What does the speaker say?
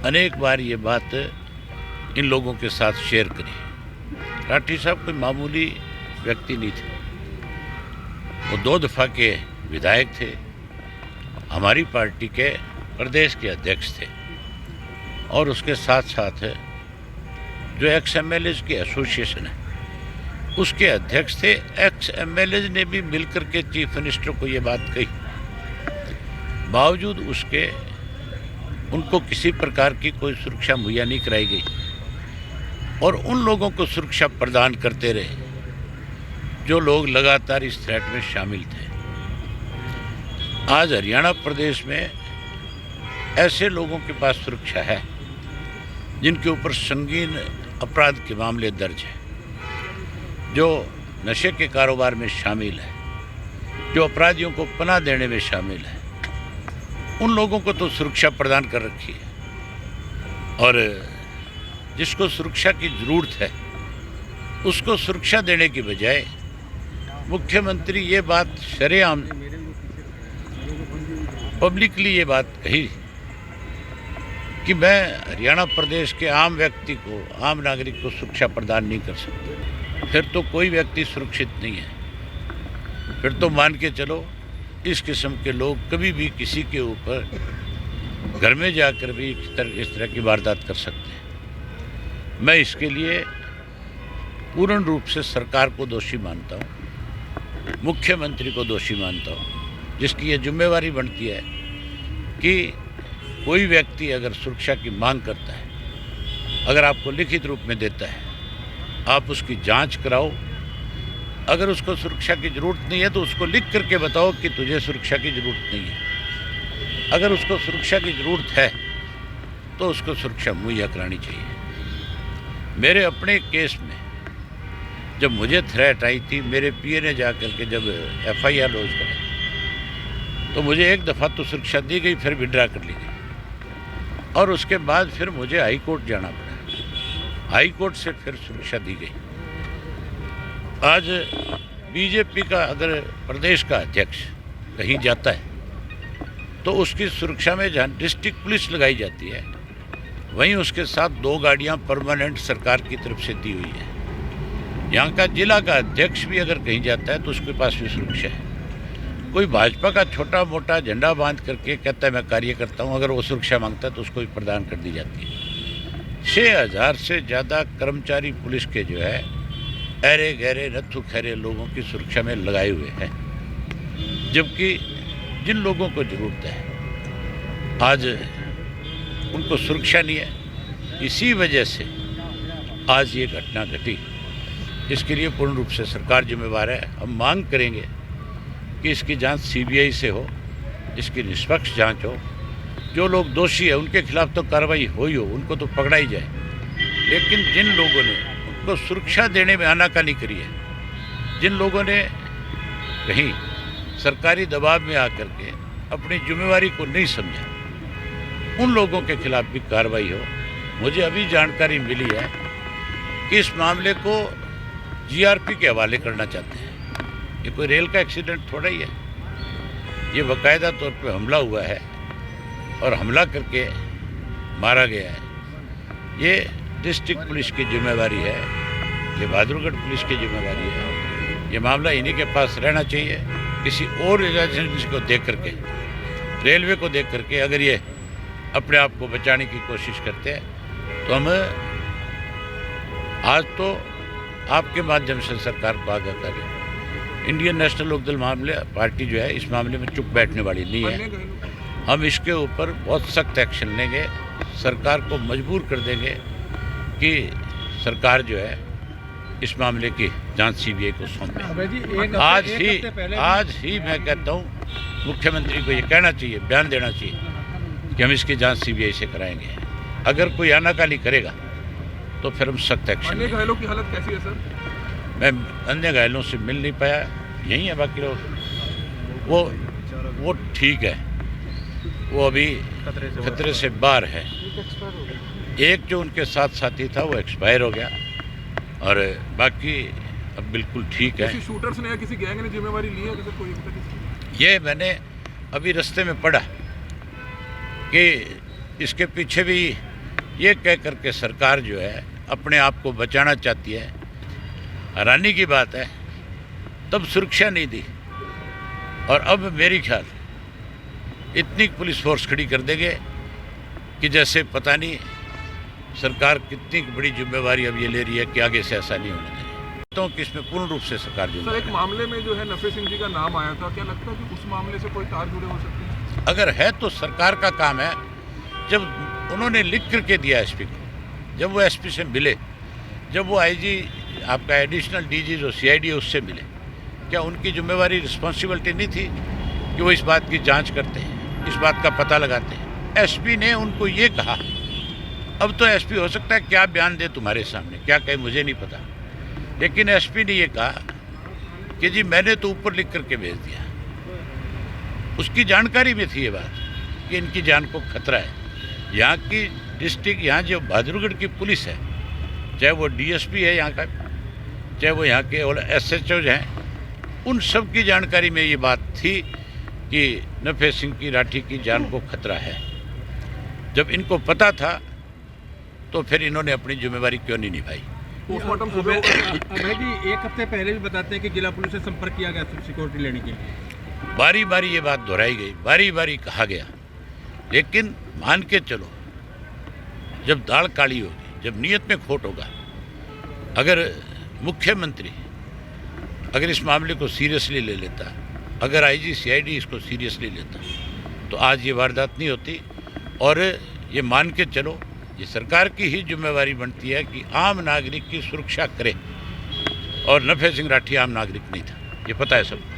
अनेक बार ये बात इन लोगों के साथ शेयर करी। राठी साहब कोई मामूली व्यक्ति नहीं थे, वो 2 दफ़ा के विधायक थे, हमारी पार्टी के प्रदेश के अध्यक्ष थे और उसके साथ साथ जो एक्स एमएलए की एसोसिएशन है उसके अध्यक्ष थे। एक्स एमएलए ने भी मिलकर के चीफ मिनिस्टर को ये बात कही, बावजूद उसके उनको किसी प्रकार की कोई सुरक्षा मुहैया नहीं कराई गई और उन लोगों को सुरक्षा प्रदान करते रहे जो लोग लगातार इस थ्रेट में शामिल थे। आज हरियाणा प्रदेश में ऐसे लोगों के पास सुरक्षा है जिनके ऊपर संगीन अपराध के मामले दर्ज हैं, जो नशे के कारोबार में शामिल है, जो अपराधियों को पनाह देने में शामिल है। उन लोगों को तो सुरक्षा प्रदान कर रखी है और जिसको सुरक्षा की ज़रूरत है उसको सुरक्षा देने की बजाय मुख्यमंत्री ये बात शरेआम पब्लिकली ये बात कही कि मैं हरियाणा प्रदेश के आम व्यक्ति को, आम नागरिक को सुरक्षा प्रदान नहीं कर सकता। फिर तो कोई व्यक्ति सुरक्षित नहीं है। फिर तो मान के चलो इस किस्म के लोग कभी भी किसी के ऊपर घर में जाकर भी इस तरह की वारदात कर सकते हैं। मैं इसके लिए पूर्ण रूप से सरकार को दोषी मानता हूँ, मुख्यमंत्री को दोषी मानता हूँ, जिसकी ये जिम्मेवारी बनती है कि कोई व्यक्ति अगर सुरक्षा की मांग करता है, अगर आपको लिखित रूप में देता है, आप उसकी जांच कराओ। अगर उसको सुरक्षा की ज़रूरत नहीं है तो उसको लिख करके बताओ कि तुझे सुरक्षा की ज़रूरत नहीं है। अगर उसको सुरक्षा की ज़रूरत है तो उसको सुरक्षा मुहैया करानी चाहिए। मेरे अपने केस में जब मुझे थ्रेट आई थी, मेरे पीए ने जा करके जब एफआईआर लॉन्च करा तो मुझे एक दफ़ा तो सुरक्षा दी गई, फिर विड्रा कर ली गई और उसके बाद फिर मुझे हाई कोर्ट जाना पड़ा। हाई कोर्ट से फिर सुरक्षा दी गई। आज बीजेपी का अगर प्रदेश का अध्यक्ष कहीं जाता है तो उसकी सुरक्षा में जहाँ डिस्ट्रिक्ट पुलिस लगाई जाती है, वहीं उसके साथ 2 गाड़ियाँ परमानेंट सरकार की तरफ से दी हुई है। यहाँ का जिला का अध्यक्ष भी अगर कहीं जाता है तो उसके पास भी सुरक्षा है। कोई भाजपा का छोटा मोटा झंडा बांध करके कहता है मैं कार्य करता हूँ, अगर वो सुरक्षा मांगता है तो उसको भी प्रदान कर दी जाती है। 6000 से ज़्यादा कर्मचारी पुलिस के जो है अरे गहरे नत्थु खैरे लोगों की सुरक्षा में लगाए हुए हैं, जबकि जिन लोगों को ज़रूरत है आज उनको सुरक्षा नहीं है। इसी वजह से आज ये घटना घटी। इसके लिए पूर्ण रूप से सरकार जिम्मेवार है। हम मांग करेंगे कि इसकी जांच सीबीआई से हो, इसकी निष्पक्ष जांच हो। जो लोग दोषी है उनके खिलाफ तो कार्रवाई हो ही हो, उनको तो पकड़ा ही जाए। लेकिन जिन लोगों ने उनको सुरक्षा देने में आनाकानी करी है, जिन लोगों ने कहीं सरकारी दबाव में आकर के अपनी जिम्मेवारी को नहीं समझा, उन लोगों के खिलाफ भी कार्रवाई हो। मुझे अभी जानकारी मिली है कि इस मामले को जीआरपी के हवाले करना चाहते हैं। ये कोई रेल का एक्सीडेंट थोड़ा ही है, ये बाकायदा तौर पे हमला हुआ है और हमला करके मारा गया है। ये डिस्ट्रिक्ट पुलिस की जिम्मेवारी है, ये बहादुरगढ़ पुलिस की जिम्मेवारी है। ये मामला इन्हीं के पास रहना चाहिए। किसी और एजेंसी को देख करके, रेलवे को देख करके अगर ये अपने आप को बचाने की कोशिश करते हैं तो हम आज तो आपके माध्यम से सरकार को आगाह करें। इंडियन नेशनल लोकदल मामले पार्टी जो है इस मामले में चुप बैठने वाली नहीं है। हम इसके ऊपर बहुत सख्त एक्शन लेंगे, सरकार को मजबूर कर देंगे कि सरकार जो है इस मामले की जांच सीबीआई को सौंपे। आज ही मैं कहता हूँ मुख्यमंत्री को ये कहना चाहिए, बयान देना चाहिए कि हम इसकी जांच सीबीआई से कराएंगे। अगर कोई आनाकानी करेगा तो फिर हम सख्त एक्शन। अन्य घायलों की हालत कैसी है सर? मैं अन्य घायलों से मिल नहीं पाया, यही है। बाकी लोग वो ठीक है, वो अभी खतरे से बाहर है। एक जो उनके साथ साथी था वो एक्सपायर हो गया और बाकी अब बिल्कुल ठीक है। किसी शूटर्स ने या किसी गैंग ने जिम्मेवारी ली है? कोई ये मैंने अभी रास्ते में पढ़ा कि इसके पीछे भी ये कह करके सरकार जो है अपने आप को बचाना चाहती है। हैरानी की बात है, तब सुरक्षा नहीं दी और अब मेरी ख्याल इतनी पुलिस फोर्स खड़ी कर देंगे कि जैसे पता नहीं सरकार कितनी बड़ी जिम्मेवारी अब ये ले रही है कि आगे से ऐसा नहीं होने देंगे। तो कि इसमें पूर्ण रूप से सरकार सर, एक जिम्मेदार है। मामले में जो है नफे सिंह जी का नाम आया था, क्या लगता है कि उस मामले से कोई तार जुड़े हो सकते हैं? अगर है तो सरकार का काम है। जब उन्होंने लिख करके दिया एसपी को, जब वो एसपी से मिले, जब वो आईजी आपका एडिशनल डीजी जो सीआईडी है उससे मिले, क्या उनकी जिम्मेवारी रिस्पॉन्सिबिलिटी नहीं थी कि वो इस बात की जांच करते हैं, इस बात का पता लगाते हैं? एसपी ने उनको ये कहा। अब तो एसपी हो सकता है क्या बयान दे तुम्हारे सामने, क्या कहे मुझे नहीं पता, लेकिन एसपी ने ये कहा कि जी मैंने तो ऊपर लिख करके भेज दिया। उसकी जानकारी में थी ये बात कि इनकी जान को खतरा है। यहाँ की डिस्ट्रिक्ट, यहाँ जो बहादुरगढ़ की पुलिस है, चाहे वो डीएसपी है यहाँ का, चाहे वो यहाँ के और एसएचओज हैं, उन सब की जानकारी में ये बात थी कि नफे सिंह की राठी की जान को खतरा है। जब इनको पता था तो फिर इन्होंने अपनी जिम्मेवारी क्यों नहीं निभाई? पोस्टमार्टम सुबह अभय जी, एक हफ्ते पहले भी बताते हैं कि जिला पुलिस से संपर्क किया गया सिक्योरिटी लेने के लिए। बारी बारी ये बात दोहराई गई, बारी बारी कहा गया, लेकिन मान के चलो जब दाल काली होगी, जब नीयत में खोट होगा, अगर मुख्यमंत्री अगर इस मामले को सीरियसली ले लेता, अगर आईजी सीआईडी इसको सीरियसली लेता, तो आज ये वारदात नहीं होती। और ये मान के चलो ये सरकार की ही जिम्मेवारी बनती है कि आम नागरिक की सुरक्षा करे, और नफे सिंह राठी आम नागरिक नहीं था, ये पता है सबको।